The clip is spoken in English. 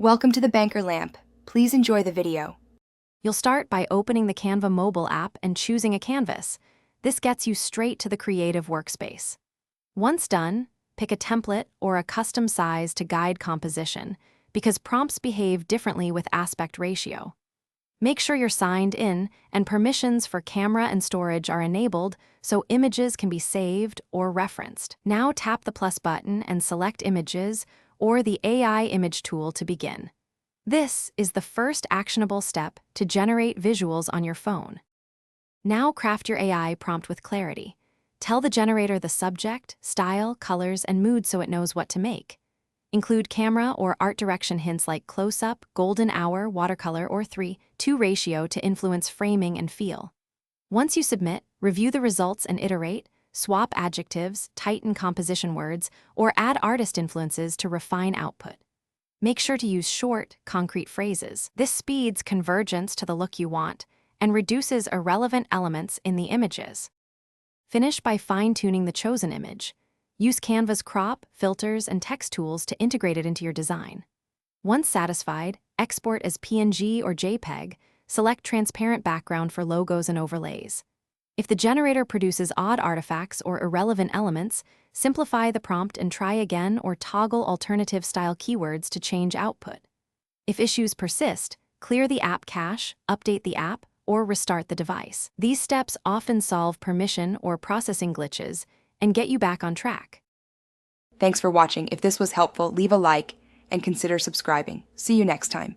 Welcome to the Banker Lamp. Please enjoy the video. You'll start by opening the Canva mobile app and choosing a canvas. This gets you straight to the creative workspace. Once done, pick a template or a custom size to guide composition, because prompts behave differently with aspect ratio. Make sure you're signed in and permissions for camera and storage are enabled so images can be saved or referenced. Now tap the plus button and select images or the AI image tool to begin. This is the first actionable step to generate visuals on your phone. Now craft your AI prompt with clarity. Tell the generator the subject, style, colors, and mood so it knows what to make. Include camera or art direction hints like close-up, golden hour, watercolor, or 3:2 ratio to influence framing and feel. Once you submit, review the results and iterate, swap adjectives, tighten composition words, or add artist influences to refine output. Make sure to use short, concrete phrases. This speeds convergence to the look you want and reduces irrelevant elements in the images. Finish by fine-tuning the chosen image. Use Canva's crop, filters, and text tools to integrate it into your design. Once satisfied, export as PNG or JPEG, select transparent background for logos and overlays. If the generator produces odd artifacts or irrelevant elements, simplify the prompt and try again or toggle alternative style keywords to change output. If issues persist, clear the app cache, update the app, or restart the device. These steps often solve permission or processing glitches and get you back on track. Thanks for watching. If this was helpful, leave a like and consider subscribing. See you next time.